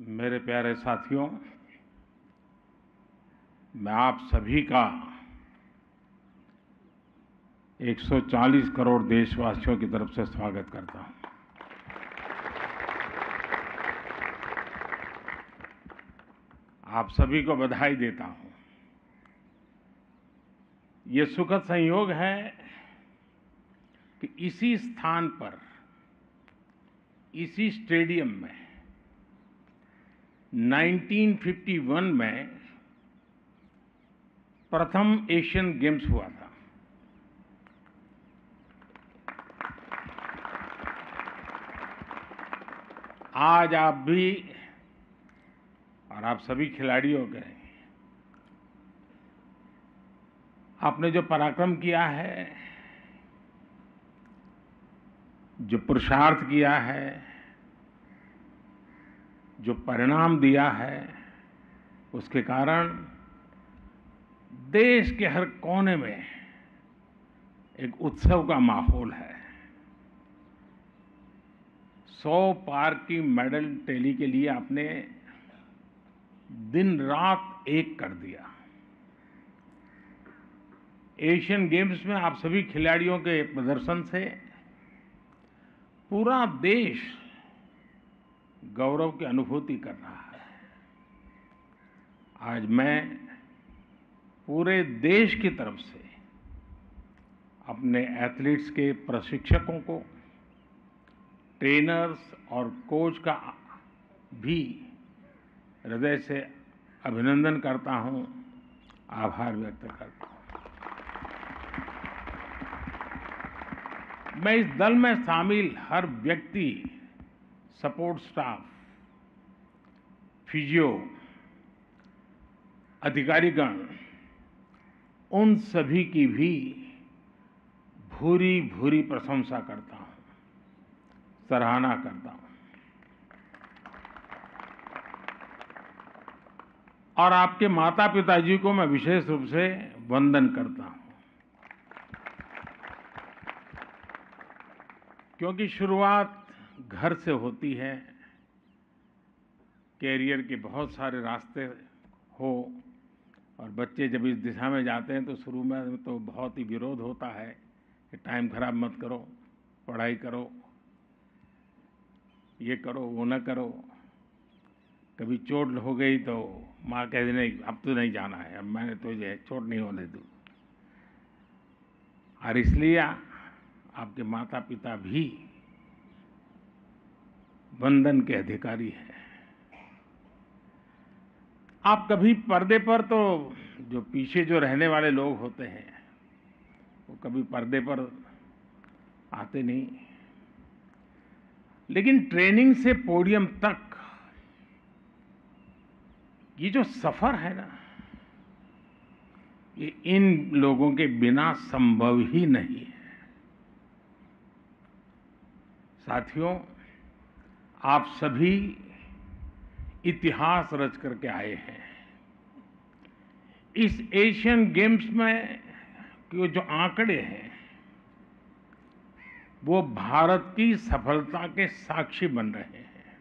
मेरे प्यारे साथियों, मैं आप सभी का 140 करोड़ देशवासियों की तरफ से स्वागत करता हूं। आप सभी को बधाई देता हूं। ये सुखद संयोग है कि इसी स्थान पर, इसी स्टेडियम में 1951 में प्रथम एशियन गेम्स हुआ था। आज आप भी और आप सभी खिलाड़ियों के आपने जो पराक्रम किया है, जो पुरुषार्थ किया है, जो परिणाम दिया है, उसके कारण देश के हर कोने में एक उत्सव का माहौल है। 100 पार की मेडल टैली के लिए आपने दिन रात एक कर दिया। एशियन गेम्स में आप सभी खिलाड़ियों के प्रदर्शन से पूरा देश गौरव की अनुभूति कर रहा है। आज मैं पूरे देश की तरफ से अपने एथलीट्स के प्रशिक्षकों को, ट्रेनर्स और कोच का भी हृदय से अभिनंदन करता हूं, आभार व्यक्त करता हूं। मैं इस दल में शामिल हर व्यक्ति, सपोर्ट स्टाफ, फिजियो, अधिकारीगण, उन सभी की भी भूरी भूरी प्रशंसा करता हूं, सराहना करता हूं। और आपके माता पिताजी को मैं विशेष रूप से वंदन करता हूं, क्योंकि शुरुआत घर से होती है। कैरियर के बहुत सारे रास्ते हो और बच्चे जब इस दिशा में जाते हैं तो शुरू में तो बहुत ही विरोध होता है कि टाइम खराब मत करो, पढ़ाई करो, ये करो, वो न करो। कभी चोट हो गई तो माँ कहती नहीं, अब तो नहीं जाना है, अब मैंने तुझे चोट नहीं होने दी। और इसलिए आपके माता पिता भी वंदन के अधिकारी हैं। आप कभी पर्दे पर, तो जो पीछे जो रहने वाले लोग होते हैं वो कभी पर्दे पर आते नहीं, लेकिन ट्रेनिंग से पोडियम तक ये जो सफर है ना, ये इन लोगों के बिना संभव ही नहीं है। साथियों, आप सभी इतिहास रच करके आए हैं। इस एशियन गेम्स में जो आंकड़े हैं वो भारत की सफलता के साक्षी बन रहे हैं।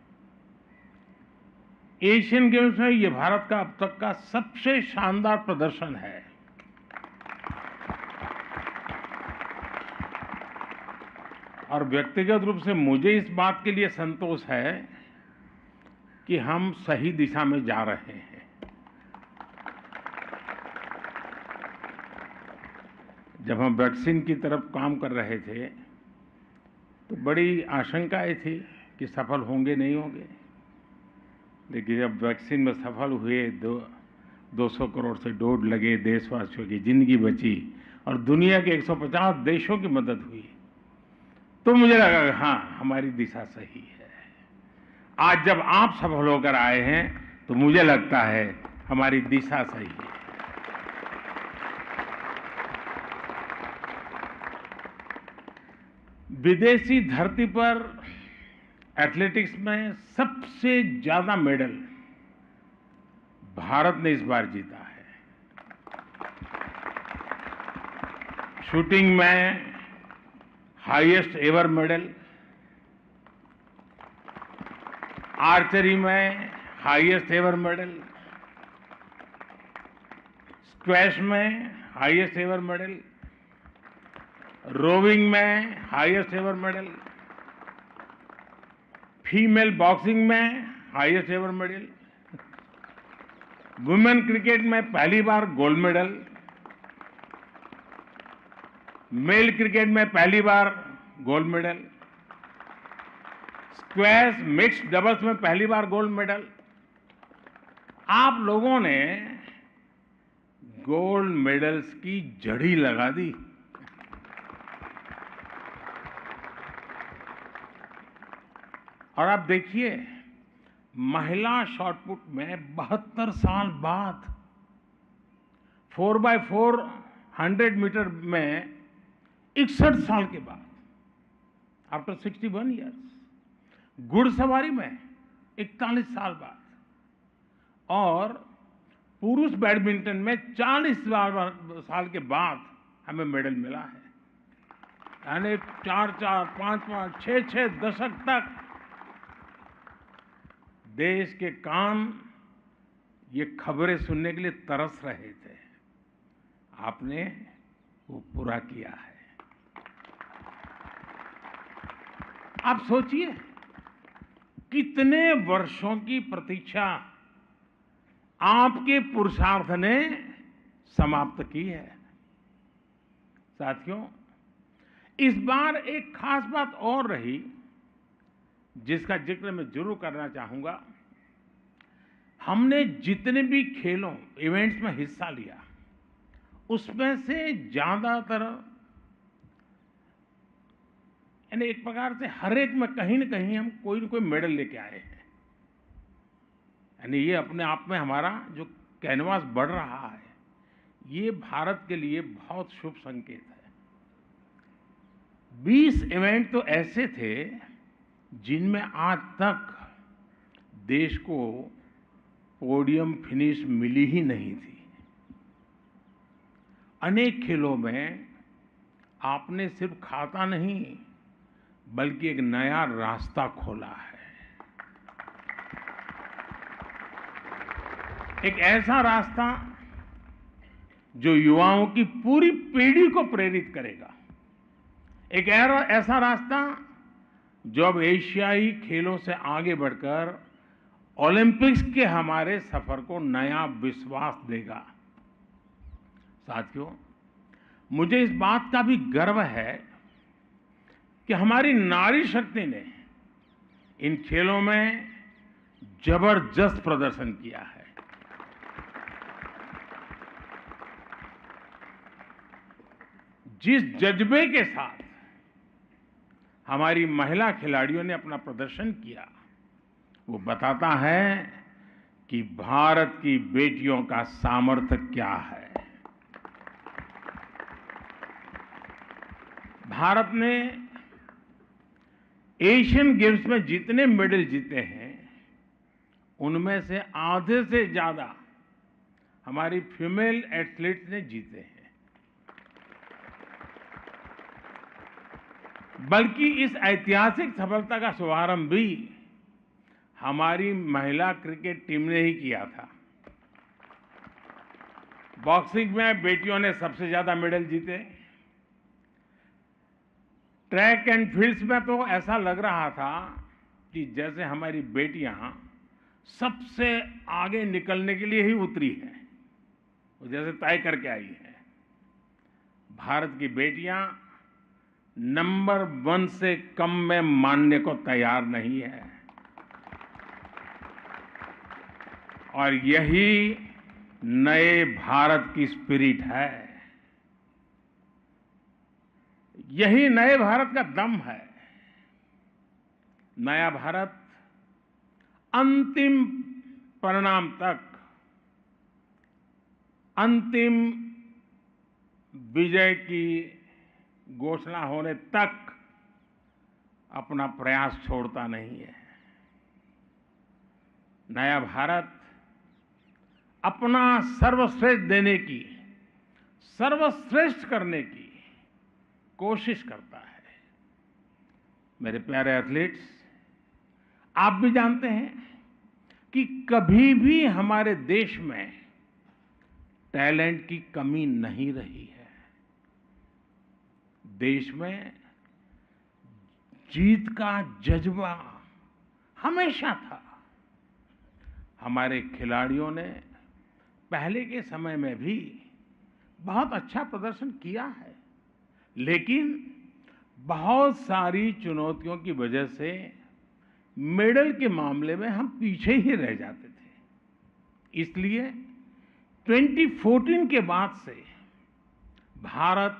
एशियन गेम्स में ये भारत का अब तक का सबसे शानदार प्रदर्शन है। और व्यक्तिगत रूप से मुझे इस बात के लिए संतोष है कि हम सही दिशा में जा रहे हैं। जब हम वैक्सीन की तरफ काम कर रहे थे तो बड़ी आशंकाएं थी कि सफल होंगे नहीं होंगे, लेकिन जब वैक्सीन में सफल हुए, 200 करोड़ से डोज लगे, देशवासियों की जिंदगी बची और दुनिया के 150 देशों की मदद हुई, तो मुझे लगा हाँ, हमारी दिशा सही है। आज जब आप सफल होकर आए हैं तो मुझे लगता है हमारी दिशा सही है। विदेशी धरती पर एथलेटिक्स में सबसे ज्यादा मेडल भारत ने इस बार जीता है। शूटिंग में हाईएस्ट एवर मेडल, आर्चरी में हाईएस्ट एवर मेडल, स्क्वैश में हाईएस्ट एवर मेडल, रोविंग में highest ever medal, female boxing में highest ever medal, women cricket में पहली बार गोल्ड मेडल, मेल क्रिकेट में पहली बार gold medal, squash mixed doubles में पहली बार गोल्ड मेडल। आप लोगों ने गोल्ड मेडल्स की जड़ी लगा दी। और आप देखिए, महिला शॉटपुट में 72 साल बाद 4x4 100 मीटर में 61 साल के बाद, आफ्टर 61 ईयर्स, घुड़सवारी में 41 साल बाद, और पुरुष बैडमिंटन में 40 साल के बाद हमें मेडल मिला है। यानी 4-4, 5-5, 6-6 दशक तक देश के कान ये खबरें सुनने के लिए तरस रहे थे। आपने वो पूरा किया है। आप सोचिए, कितने वर्षों की प्रतीक्षा आपके पुरुषार्थ ने समाप्त की है। साथियों, इस बार एक खास बात और रही जिसका जिक्र मैं जरूर करना चाहूंगा। हमने जितने भी खेलों, इवेंट्स में हिस्सा लिया, उसमें से ज्यादातर, यानी एक प्रकार से हर एक में कहीं न कहीं हम कोई न कोई मेडल लेके आए हैं। यानी ये अपने आप में हमारा जो कैनवास बढ़ रहा है, ये भारत के लिए बहुत शुभ संकेत है। 20 इवेंट तो ऐसे थे जिनमें आज तक देश को पोडियम फिनिश मिली ही नहीं थी। अनेक खेलों में आपने सिर्फ खाता नहीं, बल्कि एक नया रास्ता खोला है। एक ऐसा रास्ता जो युवाओं की पूरी पीढ़ी को प्रेरित करेगा। एक ऐसा रास्ता जो अब एशियाई खेलों से आगे बढ़कर ओलंपिक्स के हमारे सफर को नया विश्वास देगा। साथियों, मुझे इस बात का भी गर्व है कि हमारी नारी शक्ति ने इन खेलों में जबरदस्त प्रदर्शन किया है। जिस जज्बे के साथ हमारी महिला खिलाड़ियों ने अपना प्रदर्शन किया, वो बताता है कि भारत की बेटियों का सामर्थ्य क्या है। भारत ने एशियन गेम्स में जितने मेडल जीते हैं, उनमें से आधे से ज्यादा हमारी फीमेल एथलीट्स ने जीते हैं। बल्कि इस ऐतिहासिक सफलता का शुभारंभ भी हमारी महिला क्रिकेट टीम ने ही किया था। बॉक्सिंग में बेटियों ने सबसे ज्यादा मेडल जीते। ट्रैक एंड फील्ड्स में तो ऐसा लग रहा था कि जैसे हमारी बेटियां सबसे आगे निकलने के लिए ही उतरी हैं, वो जैसे तय करके आई हैं। भारत की बेटियां नंबर 1 से कम में मानने को तैयार नहीं है। और यही नए भारत की स्पिरिट है, यही नए भारत का दम है। नया भारत अंतिम परिणाम तक, अंतिम विजय की घोषणा होने तक अपना प्रयास छोड़ता नहीं है। नया भारत अपना सर्वश्रेष्ठ देने की, सर्वश्रेष्ठ करने की कोशिश करता है। मेरे प्यारे एथलीट्स, आप भी जानते हैं कि कभी भी हमारे देश में टैलेंट की कमी नहीं रही है। देश में जीत का जज्बा हमेशा था। हमारे खिलाड़ियों ने पहले के समय में भी बहुत अच्छा प्रदर्शन किया है, लेकिन बहुत सारी चुनौतियों की वजह से मेडल के मामले में हम पीछे ही रह जाते थे। इसलिए 2014 के बाद से भारत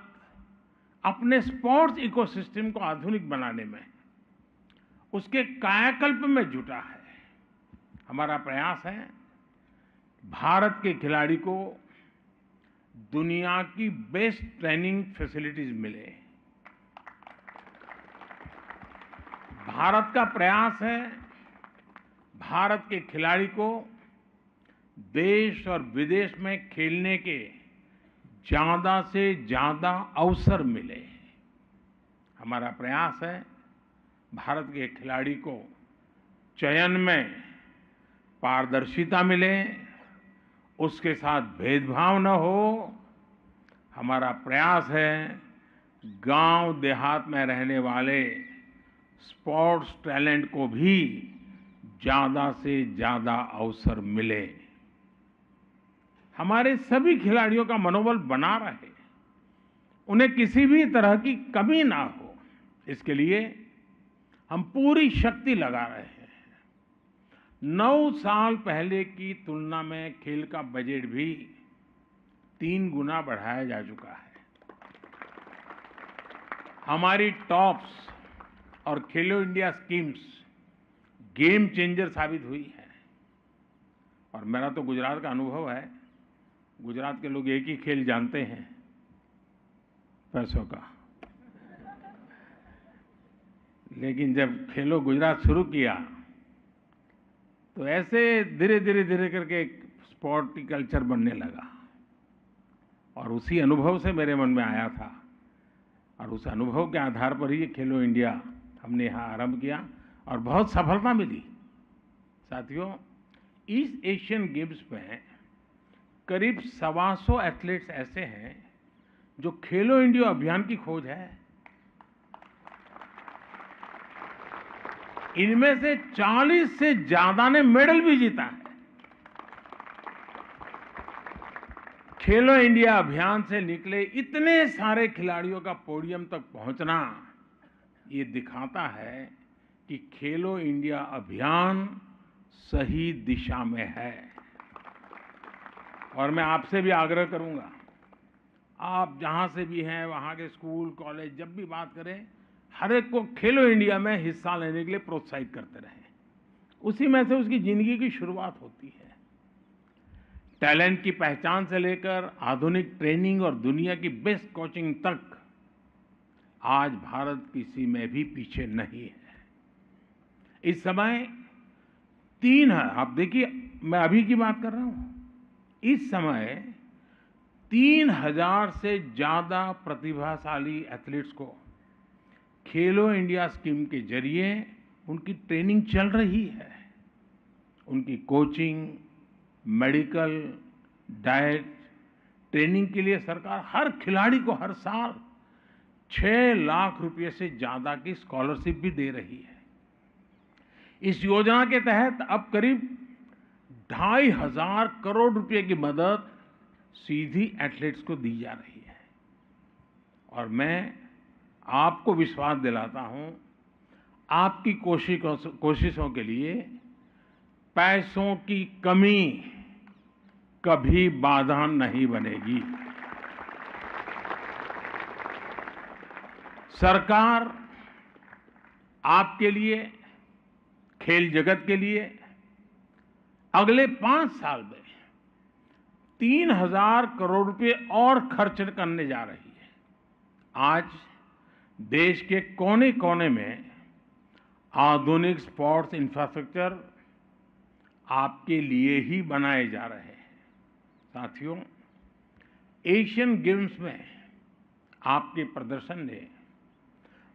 अपने स्पोर्ट्स इकोसिस्टम को आधुनिक बनाने में, उसके कायाकल्प में जुटा है। हमारा प्रयास है भारत के खिलाड़ी को दुनिया की बेस्ट ट्रेनिंग फैसिलिटीज मिले। भारत का प्रयास है भारत के खिलाड़ी को देश और विदेश में खेलने के ज्यादा से ज्यादा अवसर मिले। हमारा प्रयास है भारत के खिलाड़ी को चयन में पारदर्शिता मिले, उसके साथ भेदभाव न हो। हमारा प्रयास है गांव देहात में रहने वाले स्पोर्ट्स टैलेंट को भी ज्यादा से ज्यादा अवसर मिले। हमारे सभी खिलाड़ियों का मनोबल बना रहे, उन्हें किसी भी तरह की कमी ना हो, इसके लिए हम पूरी शक्ति लगा रहे हैं। 9 साल पहले की तुलना में खेल का बजट भी 3 गुना बढ़ाया जा चुका है। हमारी टॉप्स और खेलो इंडिया स्कीम्स गेम चेंजर साबित हुई है। और मेरा तो गुजरात का अनुभव है। गुजरात के लोग एक ही खेल जानते हैं, पैसों का। लेकिन जब खेलो गुजरात शुरू किया तो ऐसे धीरे धीरे करके एक स्पोर्ट कल्चर बनने लगा। और उसी अनुभव से मेरे मन में आया था, और उस अनुभव के आधार पर ही खेलो इंडिया हमने यहाँ आरंभ किया और बहुत सफलता मिली। साथियों, ईस्ट एशियन गेम्स में करीब 125 एथलीट्स ऐसे हैं जो खेलो इंडिया अभियान की खोज है। इनमें से 40 से ज्यादा ने मेडल भी जीता है। खेलो इंडिया अभियान से निकले इतने सारे खिलाड़ियों का पोडियम तक पहुंचना, ये दिखाता है कि खेलो इंडिया अभियान सही दिशा में है। और मैं आपसे भी आग्रह करूंगा, आप जहां से भी हैं, वहां के स्कूल कॉलेज जब भी बात करें, हर एक को खेलो इंडिया में हिस्सा लेने के लिए प्रोत्साहित करते रहें। उसी में से उसकी जिंदगी की शुरुआत होती है। टैलेंट की पहचान से लेकर आधुनिक ट्रेनिंग और दुनिया की बेस्ट कोचिंग तक आज भारत किसी में भी पीछे नहीं है। इस समय 3 है, आप देखिए, मैं अभी की बात कर रहा हूं। इस समय 3000 से ज्यादा प्रतिभाशाली एथलीट्स को खेलो इंडिया स्कीम के जरिए उनकी ट्रेनिंग चल रही है। उनकी कोचिंग, मेडिकल, डाइट, ट्रेनिंग के लिए सरकार हर खिलाड़ी को हर साल 6 लाख रुपए से ज्यादा की स्कॉलरशिप भी दे रही है। इस योजना के तहत अब करीब 2,500 करोड़ रुपए की मदद सीधी एथलीट्स को दी जा रही है। और मैं आपको विश्वास दिलाता हूं, आपकी कोशिशों के लिए पैसों की कमी कभी बाधा नहीं बनेगी। सरकार आपके लिए, खेल जगत के लिए अगले 5 साल में 3,000 करोड़ रुपए और खर्च करने जा रही है। आज देश के कोने कोने में आधुनिक स्पोर्ट्स इंफ्रास्ट्रक्चर आपके लिए ही बनाए जा रहे हैं। साथियों, एशियन गेम्स में आपके प्रदर्शन ने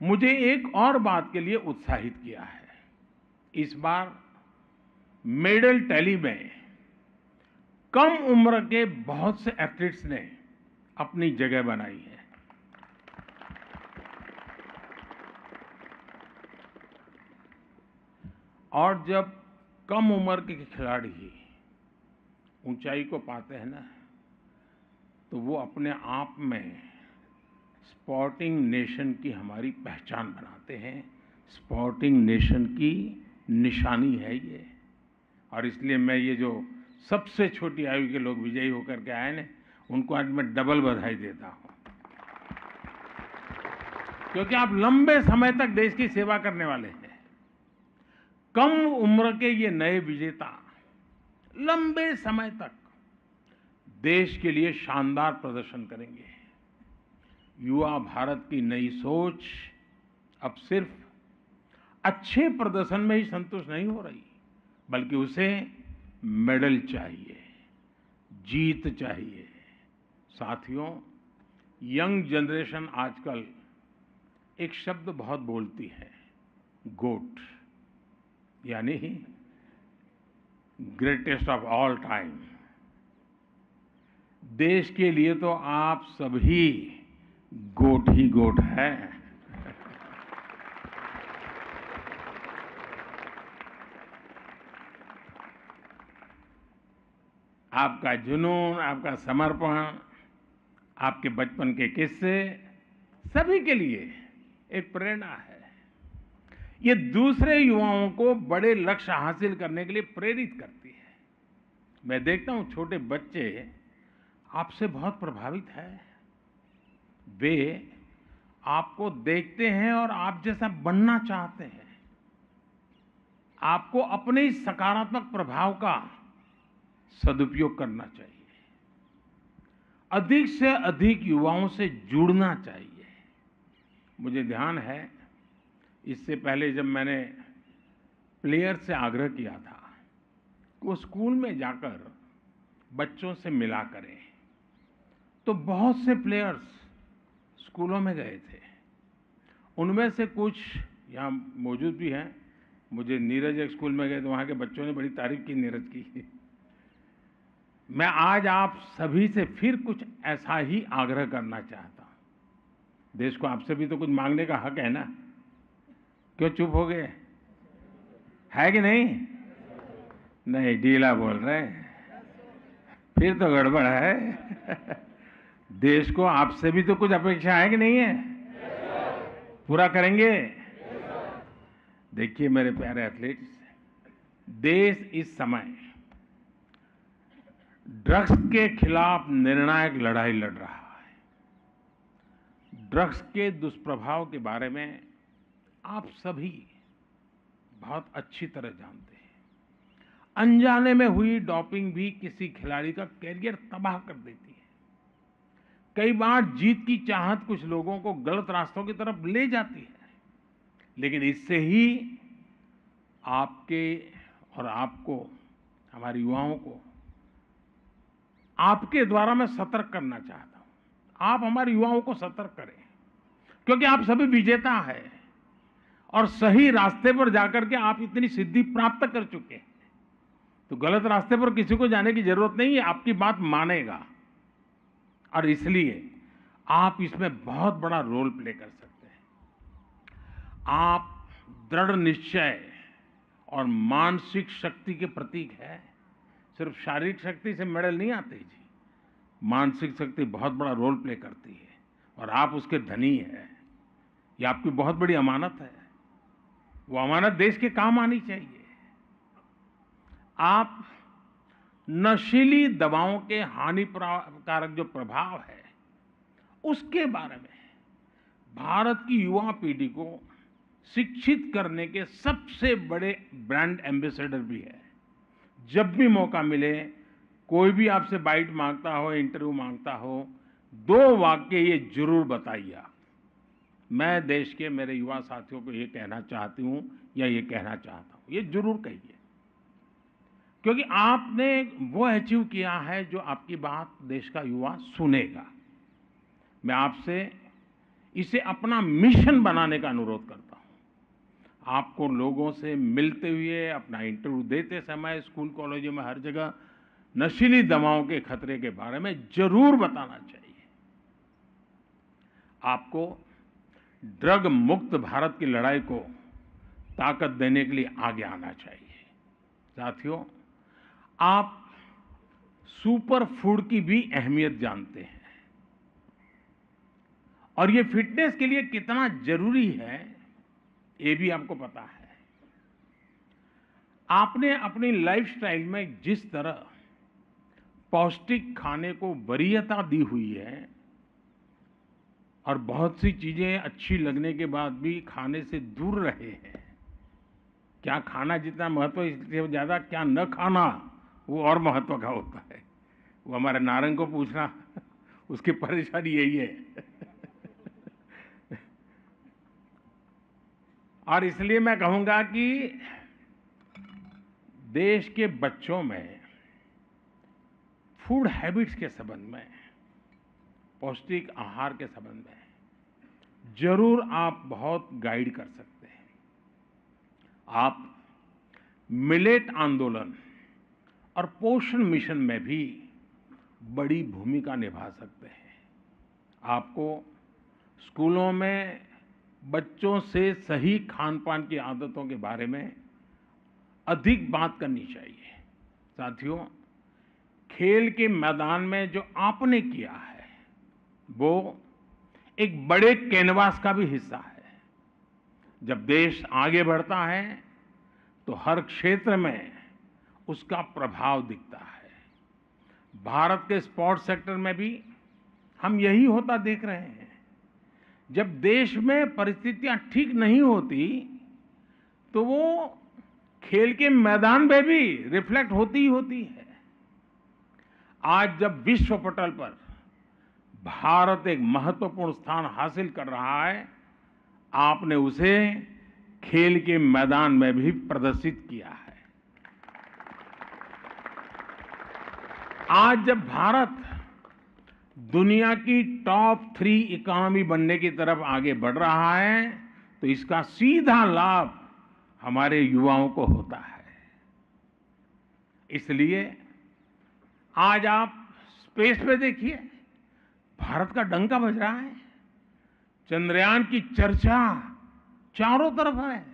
मुझे एक और बात के लिए उत्साहित किया है। इस बार मेडल टैली में कम उम्र के बहुत से एथलीट्स ने अपनी जगह बनाई है। और जब कम उम्र के खिलाड़ी ऊंचाई को पाते हैं ना, तो वो अपने आप में स्पोर्टिंग नेशन की हमारी पहचान बनाते हैं। स्पोर्टिंग नेशन की निशानी है ये। और इसलिए मैं ये जो सबसे छोटी आयु के लोग विजयी होकर के आए ना, उनको आज मैं डबल बधाई देता हूं, क्योंकि आप लंबे समय तक देश की सेवा करने वाले हैं। कम उम्र के ये नए विजेता लंबे समय तक देश के लिए शानदार प्रदर्शन करेंगे। युवा भारत की नई सोच अब सिर्फ अच्छे प्रदर्शन में ही संतुष्ट नहीं हो रही, बल्कि उसे मेडल चाहिए, जीत चाहिए। साथियों, यंग जनरेशन आजकल एक शब्द बहुत बोलती है, गोट, यानी ग्रेटेस्ट ऑफ ऑल टाइम। देश के लिए तो आप सभी गोट ही गोट है। आपका जुनून, आपका समर्पण, आपके बचपन के किस्से सभी के लिए एक प्रेरणा है। ये दूसरे युवाओं को बड़े लक्ष्य हासिल करने के लिए प्रेरित करती है। मैं देखता हूं छोटे बच्चे आपसे बहुत प्रभावित हैं। वे आपको देखते हैं और आप जैसा बनना चाहते हैं। आपको अपने इस सकारात्मक प्रभाव का सदुपयोग करना चाहिए। अधिक से अधिक युवाओं से जुड़ना चाहिए। मुझे ध्यान है, इससे पहले जब मैंने प्लेयर से आग्रह किया था कि वो स्कूल में जाकर बच्चों से मिला करें, तो बहुत से प्लेयर्स स्कूलों में गए थे। उनमें से कुछ यहाँ मौजूद भी हैं। मुझे नीरज एक स्कूल में गए तो वहाँ के बच्चों ने बड़ी तारीफ की नीरज की। मैं आज आप सभी से फिर कुछ ऐसा ही आग्रह करना चाहता हूँ। देश को आपसे भी तो कुछ मांगने का हक है ना। क्यों चुप हो गए? है कि नहीं? नहीं, ढीला बोल रहे हैं, फिर तो गड़बड़ है। देश को आपसे भी तो कुछ अपेक्षा है कि नहीं है? पूरा करेंगे? देखिए मेरे प्यारे एथलीट्स, देश इस समय ड्रग्स के खिलाफ निर्णायक लड़ाई लड़ रहा है। ड्रग्स के दुष्प्रभाव के बारे में आप सभी बहुत अच्छी तरह जानते हैं। अनजाने में हुई डोपिंग भी किसी खिलाड़ी का कैरियर तबाह कर देती है। कई बार जीत की चाहत कुछ लोगों को गलत रास्तों की तरफ ले जाती है, लेकिन इससे ही आपके और आपको, हमारे युवाओं को आपके द्वारा मैं सतर्क करना चाहता हूं। आप हमारे युवाओं को सतर्क करें, क्योंकि आप सभी विजेता हैं और सही रास्ते पर जाकर के आप इतनी सिद्धि प्राप्त कर चुके हैं। तो गलत रास्ते पर किसी को जाने की जरूरत नहीं है, आपकी बात मानेगा। और इसलिए आप इसमें बहुत बड़ा रोल प्ले कर सकते हैं। आप दृढ़ निश्चय और मानसिक शक्ति के प्रतीक है। सिर्फ शारीरिक शक्ति से मेडल नहीं आते जी, मानसिक शक्ति बहुत बड़ा रोल प्ले करती है और आप उसके धनी हैं। ये आपकी बहुत बड़ी अमानत है। वो अमानत देश के काम आनी चाहिए। आप नशीली दवाओं के हानिकारक जो प्रभाव है, उसके बारे में भारत की युवा पीढ़ी को शिक्षित करने के सबसे बड़े ब्रांड एम्बेसडर भी है। जब भी मौका मिले, कोई भी आपसे बाइट मांगता हो, इंटरव्यू मांगता हो, 2 वाक्य ये जरूर बताइए आप। मैं देश के मेरे युवा साथियों को ये कहना चाहती हूं या ये कहना चाहता हूं, ये जरूर कहिए, क्योंकि आपने वो अचीव किया है जो आपकी बात देश का युवा सुनेगा। मैं आपसे इसे अपना मिशन बनाने का अनुरोध करता हूं। आपको लोगों से मिलते हुए, अपना इंटरव्यू देते समय, स्कूल कॉलेजों में हर जगह नशीली दवाओं के खतरे के बारे में जरूर बताना चाहिए। आपको ड्रग मुक्त भारत की लड़ाई को ताकत देने के लिए आगे आना चाहिए। साथियों, आप सुपर फूड की भी अहमियत जानते हैं और ये फिटनेस के लिए कितना जरूरी है, ये भी आपको पता है। आपने अपनी लाइफस्टाइल में जिस तरह पौष्टिक खाने को वरीयता दी हुई है और बहुत सी चीजें अच्छी लगने के बाद भी खाने से दूर रहे हैं, क्या खाना जितना महत्व, इससे ज्यादा क्या न खाना वो और महत्व का होता है। वो हमारे नारंग को पूछना, उसकी परेशानी यही है। और इसलिए मैं कहूंगा कि देश के बच्चों में फूड हैबिट्स के संबंध में, पौष्टिक आहार के संबंध में जरूर आप बहुत गाइड कर सकते हैं। आप मिलेट आंदोलन और पोषण मिशन में भी बड़ी भूमिका निभा सकते हैं। आपको स्कूलों में बच्चों से सही खान-पान की आदतों के बारे में अधिक बात करनी चाहिए। साथियों, खेल के मैदान में जो आपने किया है वो एक बड़े कैनवास का भी हिस्सा है। जब देश आगे बढ़ता है तो हर क्षेत्र में उसका प्रभाव दिखता है। भारत के स्पोर्ट्स सेक्टर में भी हम यही होता देख रहे हैं। जब देश में परिस्थितियां ठीक नहीं होती तो वो खेल के मैदान में भी रिफ्लेक्ट होती ही होती है। आज जब विश्व पटल पर भारत एक महत्वपूर्ण स्थान हासिल कर रहा है, आपने उसे खेल के मैदान में भी प्रदर्शित किया है। आज जब भारत दुनिया की टॉप 3 इकोनॉमी बनने की तरफ आगे बढ़ रहा है तो इसका सीधा लाभ हमारे युवाओं को होता है। इसलिए आज आप स्पेस पे देखिए, भारत का डंका बज रहा है। चंद्रयान की चर्चा चारों तरफ है।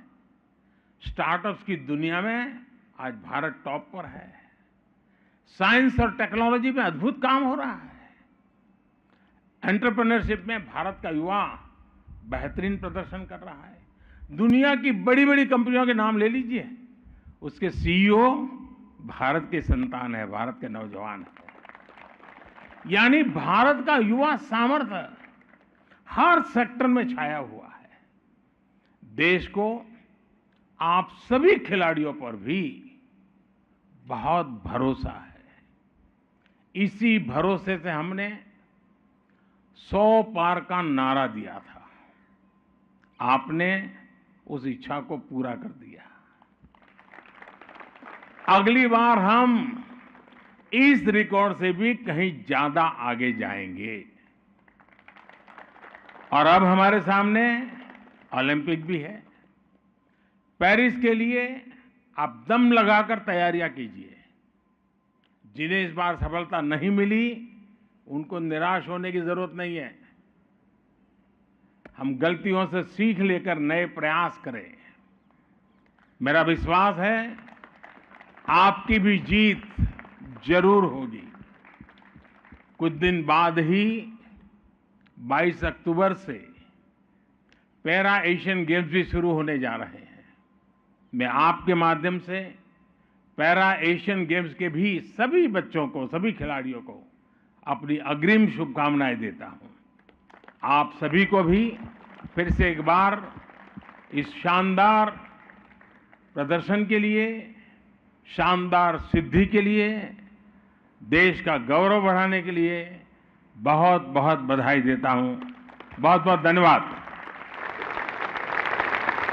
स्टार्टअप्स की दुनिया में आज भारत टॉप पर है। साइंस और टेक्नोलॉजी में अद्भुत काम हो रहा है। एंटरप्रेन्योरशिप में भारत का युवा बेहतरीन प्रदर्शन कर रहा है। दुनिया की बड़ी बड़ी कंपनियों के नाम ले लीजिए, उसके सीईओ भारत के संतान है, भारत के नौजवान है। यानी भारत का युवा सामर्थ्य हर सेक्टर में छाया हुआ है। देश को आप सभी खिलाड़ियों पर भी बहुत भरोसा है। इसी भरोसे से हमने 100 पार का नारा दिया था। आपने उस इच्छा को पूरा कर दिया। अगली बार हम इस रिकॉर्ड से भी कहीं ज्यादा आगे जाएंगे। और अब हमारे सामने ओलंपिक भी है। पेरिस के लिए आप दम लगाकर तैयारियां कीजिए। जिन्हें इस बार सफलता नहीं मिली, उनको निराश होने की जरूरत नहीं है। हम गलतियों से सीख लेकर नए प्रयास करें। मेरा विश्वास है आपकी भी जीत जरूर होगी। कुछ दिन बाद ही 22 अक्टूबर से पैरा एशियन गेम्स भी शुरू होने जा रहे हैं। मैं आपके माध्यम से पैरा एशियन गेम्स के भी सभी बच्चों को, सभी खिलाड़ियों को अपनी अग्रिम शुभकामनाएं देता हूं। आप सभी को भी फिर से एक बार इस शानदार प्रदर्शन के लिए, शानदार सिद्धि के लिए, देश का गौरव बढ़ाने के लिए बहुत बहुत बधाई देता हूं। बहुत बहुत धन्यवाद।